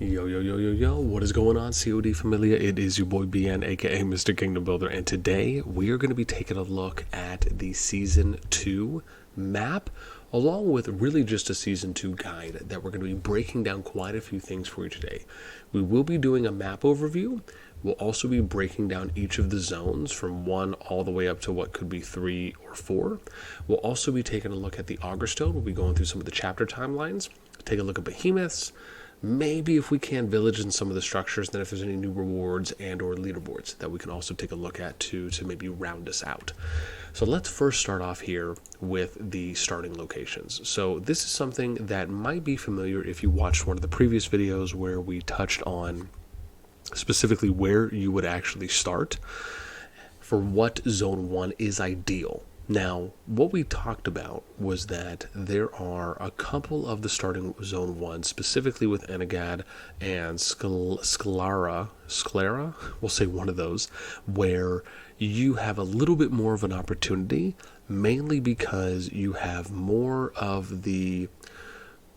Yo, yo, yo, yo, yo, what is going on, COD Familia? It is your boy BN, aka Mr. Kingdom Builder, and today we are going to be taking a look at the Season 2 map, along with really just a Season 2 guide that we're going to be breaking down quite a few things for you today. We will be doing a map overview. We'll also be breaking down each of the zones from 1 all the way up to what could be 3 or 4. We'll also be taking a look at the Augerstone. We'll be going through some of the chapter timelines, take a look at Behemoths, maybe if we can village in some of the structures, then if there's any new rewards and or leaderboards that we can also take a look at to maybe round us out. So let's first start off here with the starting locations. So this is something that might be familiar if you watched one of the previous videos where we touched on specifically where you would actually start for what zone 1 is ideal. Now, what we talked about was that there are a couple of the starting zone 1, specifically with Enagad and Sclera, we'll say one of those, where you have a little bit more of an opportunity, mainly because you have more of the,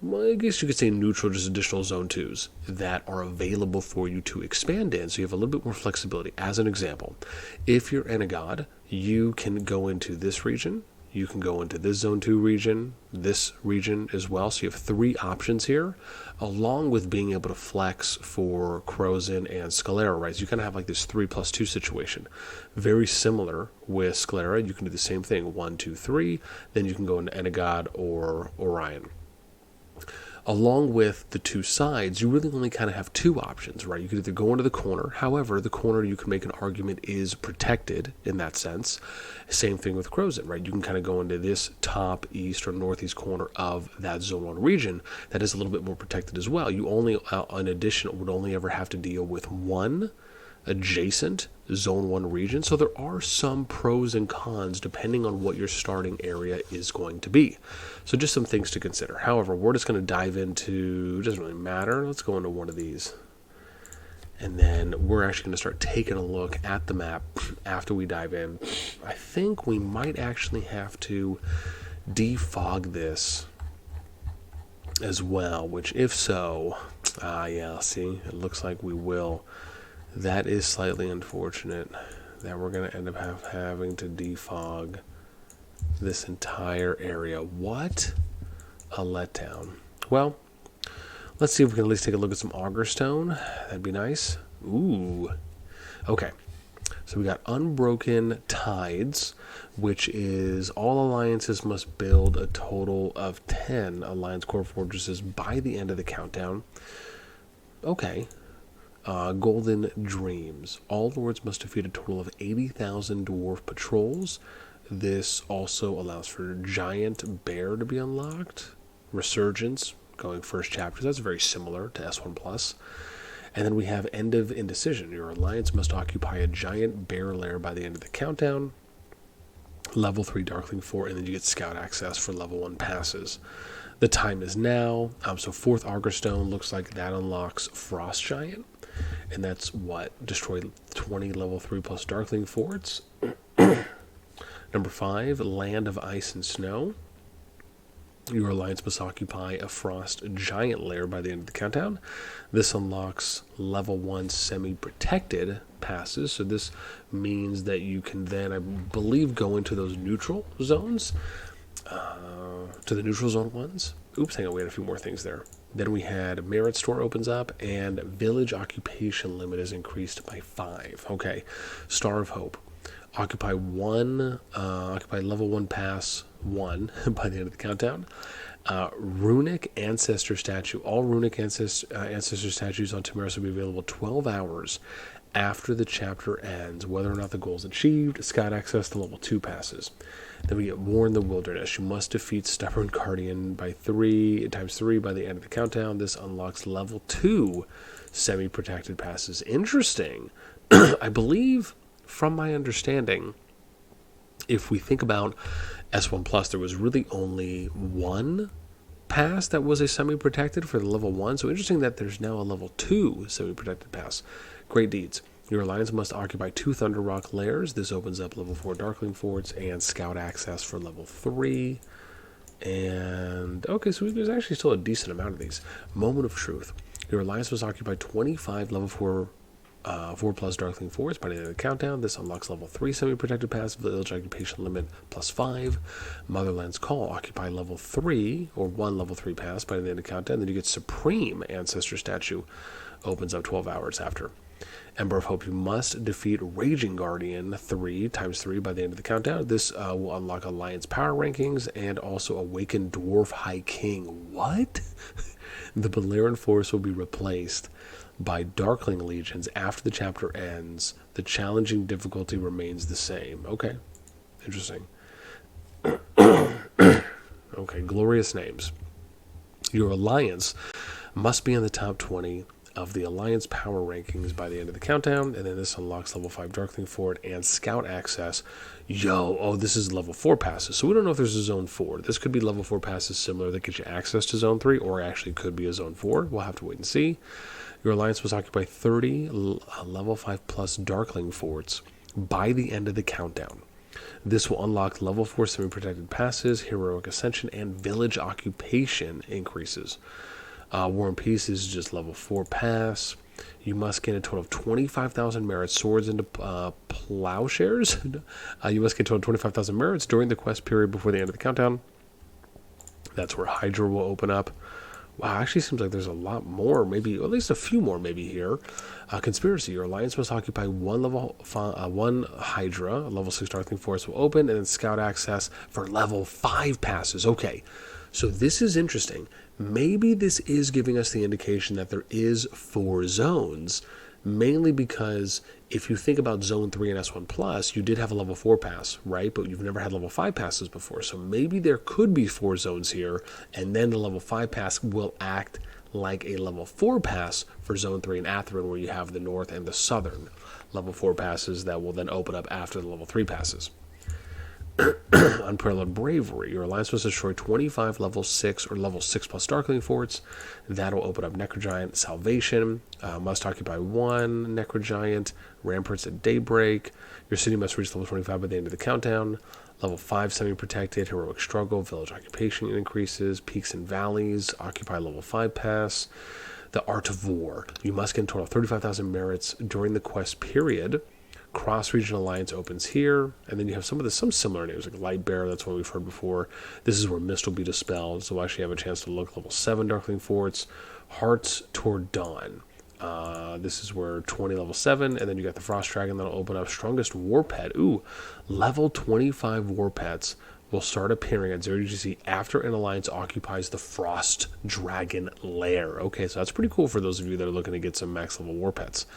well, I guess you could say neutral, just additional zone 2s that are available for you to expand in, so you have a little bit more flexibility. As an example, if you're Enagad, you can go into this region, you can go into this zone 2 region, this region as well, so you have 3 options here, along with being able to flex for Crozin and Sclera, right? So you kind of have like this 3+2 situation. Very similar with Sclera, you can do the same thing, 1, 2, 3, then you can go into Enagad or Orion. Along with the 2 sides, you really only kind of have 2 options, right? You could either go into the corner. However, the corner, you can make an argument, is protected in that sense. Same thing with Crozin, right? You can kind of go into this top east or northeast corner of that zone 1 region that is a little bit more protected as well. You only, in addition, would only ever have to deal with 1 adjacent zone 1 region. So there are some pros and cons depending on what your starting area is going to be. So just some things to consider. However, we're just going to dive into, it doesn't really matter. Let's go into one of these. And then we're actually going to start taking a look at the map after we dive in. I think we might actually have to defog this as well, which if so, yeah, see, it looks like we will. That is slightly unfortunate that we're going to end up having to defog this entire area. What a letdown. Well, let's see if we can at least take a look at some Augerstone. That'd be nice. Ooh. Okay. So we got Unbroken Tides, which is all alliances must build a total of 10 Alliance Core Fortresses by the end of the countdown. Okay. Golden Dreams. All lords must defeat a total of 80,000 dwarf patrols. This also allows for Giant Bear to be unlocked. Resurgence, going first chapter. That's very similar to S1+. And then we have End of Indecision. Your alliance must occupy a Giant Bear lair by the end of the countdown. Level 3 Darkling 4, and then you get Scout access for level 1 passes. The time is now. So 4th Augerstone looks like that unlocks Frost Giant. And that's what? Destroy 20 level 3 plus Darkling forts. Number 5, Land of Ice and Snow. Your alliance must occupy a Frost Giant lair by the end of the countdown. This unlocks level 1 semi-protected passes. So this means that you can then, I believe, go into those neutral zones. To the neutral zone ones. Oops, hang on, we had a few more things there. Then we had Merit Store opens up, and Village Occupation Limit is increased by 5. Okay, Star of Hope. Occupy level 1 pass 1 by the end of the countdown. Runic Ancestor Statue. All Runic Ancestor statues on Tamaris will be available 12 hours after the chapter ends, whether or not the goal is achieved. Scout access to level 2 passes. Then we get War in the Wilderness. You must defeat Stubborn Guardian by 3 times 3 by the end of the countdown. This unlocks level 2 semi-protected passes. Interesting. I believe, from my understanding, if we think about S1+, there was really only 1 pass that was a semi-protected for the level 1. So interesting that there's now a level 2 semi-protected pass. Great deeds. Your alliance must occupy 2 Thunder Rock lairs. This opens up level 4 Darkling forts and Scout access for level 3. And, okay, so there's actually still a decent amount of these. Moment of Truth. Your alliance must occupy 25 level 4 plus Darkling forts by the end of the countdown. This unlocks level 3 semi-protected pass, village occupation limit plus 5. Motherland's Call, occupy level 3 or 1 level 3 pass by the end of the countdown. Then you get Supreme Ancestor Statue, opens up 12 hours after. Ember of Hope, you must defeat Raging Guardian 3 times 3 by the end of the countdown. This will unlock Alliance power rankings and also awaken Dwarf High King. What? The Balerian force will be replaced by Darkling legions after the chapter ends. The challenging difficulty remains the same. Okay, interesting. Okay, glorious names. Your alliance must be in the top 20 of the Alliance power rankings by the end of the countdown, and then this unlocks level 5 Darkling Fort and Scout access. This is level 4 passes, so we don't know if there's a Zone 4. This could be level 4 passes similar that get you access to Zone 3, or actually could be a Zone 4. We'll have to wait and see. Your alliance must occupy 30 level 5 plus Darkling Forts by the end of the countdown. This will unlock level 4 semi-protected passes, Heroic Ascension, and Village Occupation increases. War and Peace is just level 4 pass. You must gain a total of 25,000 merits. Swords into Plowshares. You must gain a total of 25,000 merits during the quest period before the end of the countdown. That's where Hydra will open up. Wow, actually seems like there's a lot more, maybe at least a few more maybe here. Conspiracy, your alliance must occupy one Hydra. Level 6 Darkling Force will open, and then Scout access for level 5 passes. Okay, so this is interesting. Maybe this is giving us the indication that there is 4 zones, mainly because if you think about Zone 3 and S1 Plus, you did have a level 4 pass, right? But you've never had level 5 passes before. So maybe there could be 4 zones here, and then the level 5 pass will act like a level 4 pass for Zone 3 and Atherin, where you have the North and the Southern level 4 passes that will then open up after the level 3 passes. Unparalleled Bravery. Your alliance must destroy 25 level 6 or level 6 plus Darkling Forts. That'll open up Necrogiant Salvation. Must occupy 1 Necrogiant. Ramparts at Daybreak. Your city must reach level 25 by the end of the countdown. Level 5 semi-protected. Heroic Struggle. Village Occupation increases. Peaks and Valleys. Occupy level 5 pass. The Art of War. You must get a total of 35,000 merits during the quest period. Cross-region alliance opens here, and then you have some similar names like Lightbearer. That's one we've heard before. This is where Mist will be dispelled, so we'll actually have a chance to look level 7 Darkling Forts. Hearts Toward Dawn. This is where 20 level 7, and then you got the Frost Dragon that'll open up. Strongest War Pet. Ooh, level 25 War Pets will start appearing at 0 UGC after an alliance occupies the Frost Dragon lair. Okay, so that's pretty cool for those of you that are looking to get some max level War Pets.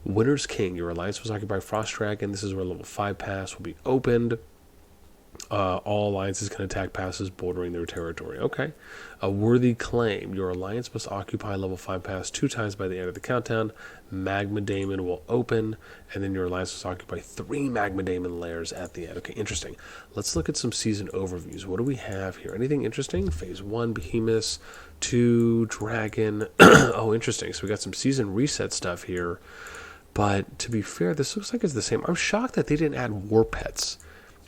Winter's King, your alliance was occupied by Frost Dragon. This is where level 5 pass will be opened. All alliances can attack passes bordering their territory. Okay. A Worthy Claim, your alliance must occupy level 5 pass 2 times by the end of the countdown. Magma Daemon will open, and then your alliance must occupy 3 Magma Daemon layers at the end. Okay, interesting. Let's look at some season overviews. What do we have here? Anything interesting? Phase 1, Behemoths. 2, Dragon. Oh, interesting. So we got some season reset stuff here. But to be fair, this looks like it's the same. I'm shocked that they didn't add War Pets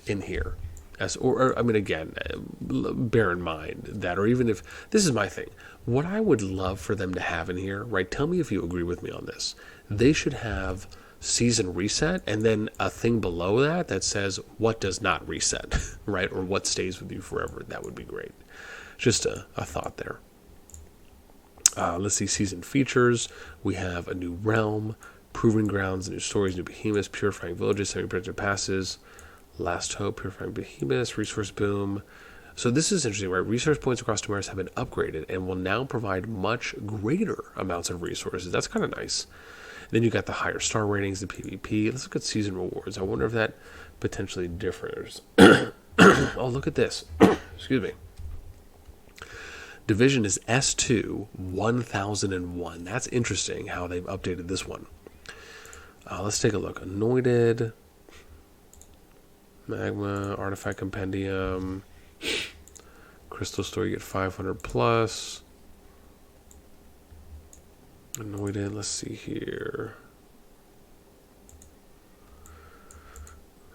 in here. I mean, again, bear in mind that, or even if, this is my thing. What I would love for them to have in here, right, tell me if you agree with me on this. They should have season reset and then a thing below that that says what does not reset, right, or what stays with you forever. That would be great. Just a thought there. Let's see, season features. We have a new realm. Proving Grounds, new stories, new behemoths, purifying villages, semi-protected passes, Last Hope, purifying behemoths, resource boom. So this is interesting, right? Resource points across Damaris have been upgraded and will now provide much greater amounts of resources. That's kind of nice. Then you got the higher star ratings, the PvP. Let's look at season rewards. I wonder if that potentially differs. Oh, look at this. Excuse me. Division is S2 1001. That's interesting how they've updated this one. Let's take a look. Anointed, Magma, Artifact Compendium, Crystal Store, you get 500 plus. Anointed, let's see here.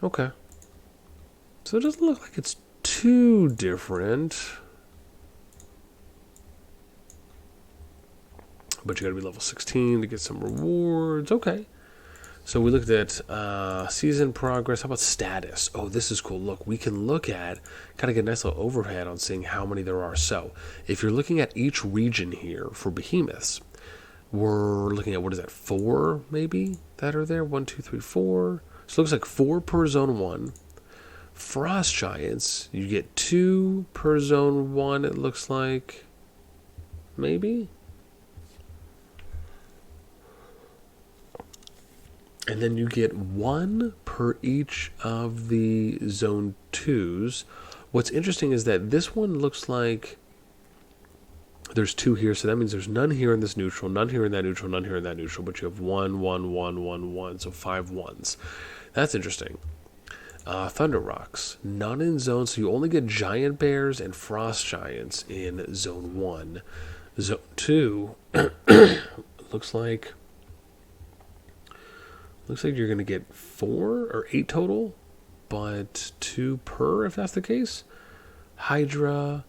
Okay. So it doesn't look like it's too different. but you got to be level 16 to get some rewards. Okay. So we looked at season progress. How about status? Oh, this is cool. Look, we can look at, kind of get a nice little overhead on seeing how many there are. So if you're looking at each region here for Behemoths, we're looking at, what is that, 4 maybe that are there? 1, 2, 3, 4. So it looks like 4 per zone 1. Frost Giants, you get 2 per zone 1, it looks like. Maybe? And then you get 1 per each of the zone 2s. What's interesting is that this one looks like there's 2 here, so that means there's none here in this neutral, none here in that neutral, none here in that neutral, but you have 1, 1, 1, 1, 1, so 5 1s. That's interesting. Thunder Rocks, none in zone, so you only get Giant Bears and Frost Giants in zone 1. Zone 2 looks like you're going to get 4 or 8 total, but 2 per if that's the case. Hydra.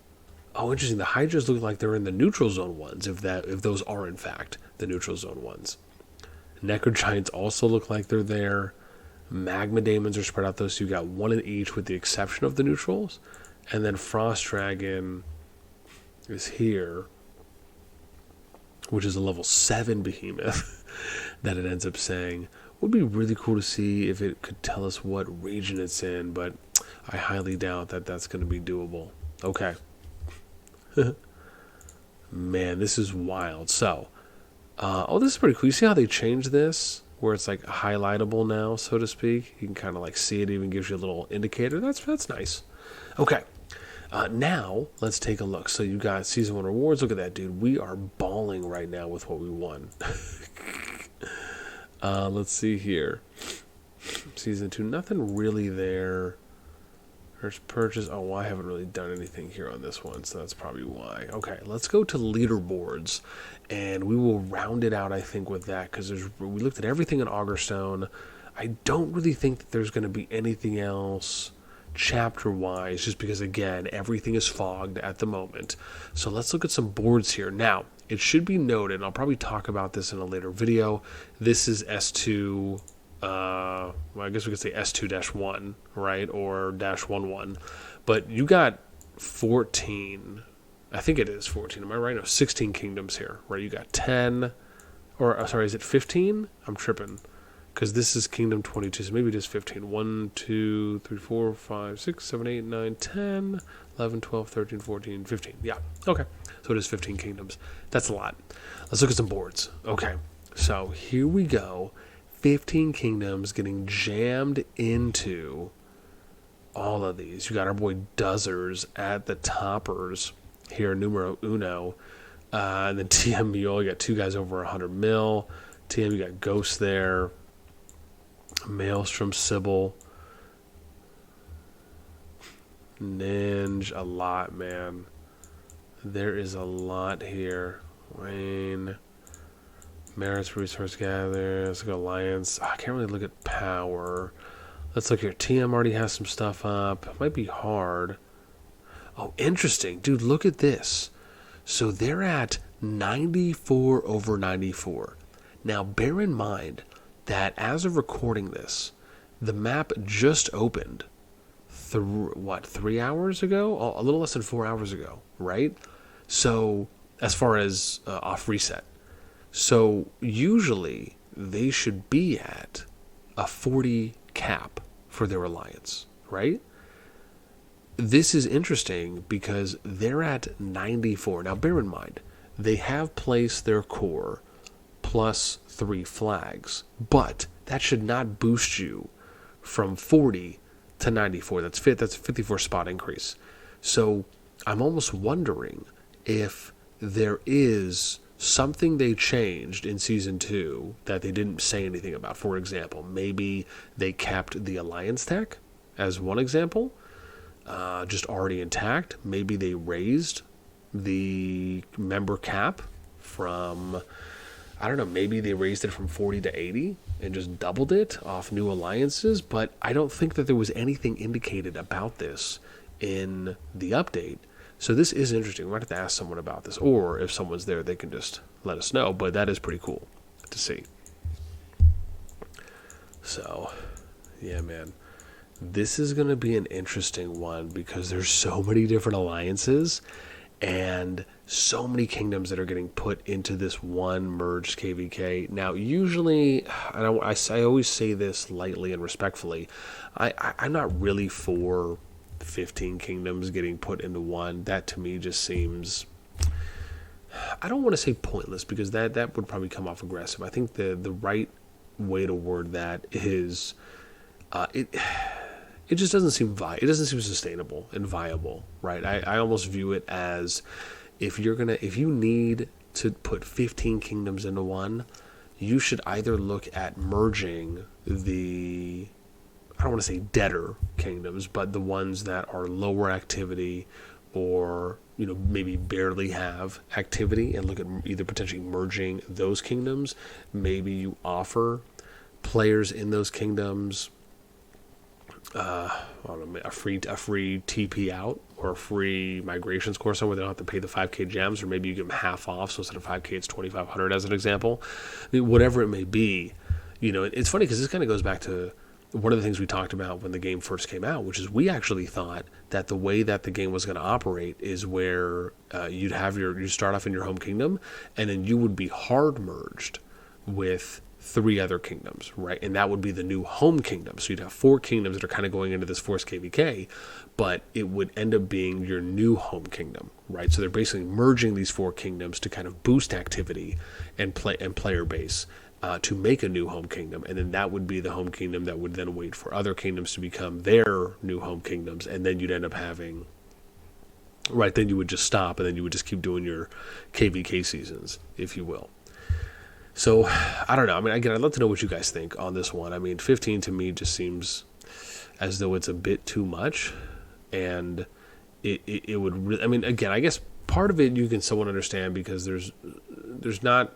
Oh, interesting. The Hydras look like they're in the neutral zone ones, if those are in fact the neutral zone ones. Necro Giants also look like they're there. Magma Daemons are spread out those, so you got 1 in each with the exception of the neutrals. And then Frost Dragon is here, which is a level 7 behemoth that it ends up saying. Would be really cool to see if it could tell us what region it's in, but I highly doubt that that's going to be doable. Okay. Man, this is wild. So, oh, this is pretty cool. You see how they changed this, where it's like highlightable now, so to speak? You can kind of like see it, even gives you a little indicator. That's nice. Okay. Now, let's take a look. So you got Season 1 rewards. Look at that, dude. We are balling right now with what we won. Let's see here. Season 2, nothing really there. First purchase. Oh, well, I haven't really done anything here on this one, so that's probably why. Okay, let's go to leaderboards, and we will round it out, I think, with that, because we looked at everything in Augerstone. I don't really think that there's going to be anything else chapter-wise, just because, again, everything is fogged at the moment. So let's look at some boards here. Now, it should be noted, and I'll probably talk about this in a later video, this is S2, well, I guess we could say S2-1, right, or -11, but you got 14, I think it is 14, am I right? No, 16 kingdoms here, right? You got 10, or, sorry, is it 15? I'm tripping. Because this is Kingdom 22, so maybe it is 15. 1, 2, 3, 4, 5, 6, 7, 8, 9, 10, 11, 12, 13, 14, 15. Yeah, okay. So it is 15 kingdoms. That's a lot. Let's look at some boards. Okay, so here we go. 15 kingdoms getting jammed into all of these. You got our boy Dozzers at the toppers here, numero uno. And then TM Mule, you got 2 guys over 100 mil. TM, you got Ghost there. Maelstrom, Sybil, Ninja, a lot, man. There is a lot here. Wayne, Merits Resource Gather. Let's go Alliance. I can't really look at power. Let's look here. TM already has some stuff up. It might be hard. Oh, interesting. Dude, look at this. So they're at 94 over 94. Now, bear in mind that as of recording this, the map just opened 3 hours ago? A little less than 4 hours ago, right? So, as far as off reset. So, usually, they should be at a 40 cap for their alliance, right? This is interesting because they're at 94. Now, bear in mind, they have placed their core plus 3 flags, but that should not boost you from 40 to 94. That's a 54 spot increase. So I'm almost wondering if there is something they changed in Season 2 that they didn't say anything about. For example, maybe they kept the Alliance tech as one example, just already intact. Maybe they raised the member cap from, I don't know, maybe they raised it from 40 to 80 and just doubled it off new alliances, but I don't think that there was anything indicated about this in the update. So this is interesting. We might have to ask someone about this, or if someone's there, they can just let us know. But that is pretty cool to see. So, yeah, man. This is going to be an interesting one because there's so many different alliances and so many kingdoms that are getting put into this one merged KVK. Now, usually, and I always say this lightly and respectfully, I'm not really for 15 kingdoms getting put into one. That to me just seems, I don't want to say pointless because that would probably come off aggressive. I think the right way to word that is it just doesn't seem it doesn't seem sustainable and viable, right? I almost view it as if you need to put 15 kingdoms into one, you should either look at merging the, I don't want to say deader kingdoms, but the ones that are lower activity or, maybe barely have activity, and look at either potentially merging those kingdoms. Maybe you offer players in those kingdoms a free TP out or a free migration score somewhere they don't have to pay the 5k gems, or maybe you give them half off, so instead of 5k it's 2500 as an example. I mean, whatever it may be, it's funny because this kind of goes back to one of the things we talked about when the game first came out, which is we actually thought that the way that the game was going to operate is where you'd start off in your home kingdom, and then you would be hard merged with 3 other kingdoms, right? And that would be the new home kingdom. So you'd have 4 kingdoms that are kind of going into this forced KVK, but it would end up being your new home kingdom, right? So they're basically merging these 4 kingdoms to kind of boost activity and player base to make a new home kingdom. And then that would be the home kingdom that would then wait for other kingdoms to become their new home kingdoms. And then you'd end up having, right, then you would just stop and then you would just keep doing your KVK seasons, if you will. So, I don't know. I mean, again, I'd love to know what you guys think on this one. I mean, 15 to me just seems as though it's a bit too much. And it would really, I mean, again, I guess part of it you can somewhat understand because there's not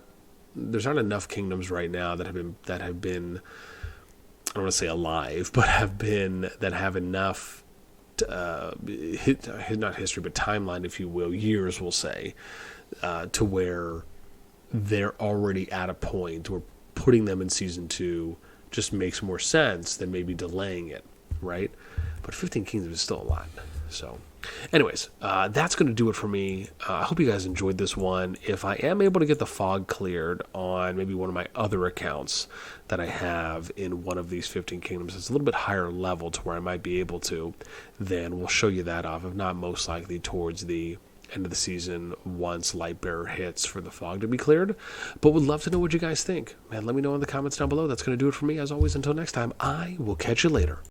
enough kingdoms right now that have been I don't want to say alive, but that have enough not history, but timeline, if you will, years, we'll say, to where they're already at a point where putting them in season 2 just makes more sense than maybe delaying it, right? But 15 kingdoms is still a lot. So anyways, that's going to do it for me. I hope you guys enjoyed this one. If I am able to get the fog cleared on maybe one of my other accounts that I have in one of these 15 kingdoms, it's a little bit higher level to where I might be able to, then we'll show you that off. If not, most likely towards the end of the season once Lightbearer hits for the fog to be cleared. But would love to know what you guys think. Man, let me know in the comments down below. That's going to do it for me. As always, until next time, I will catch you later.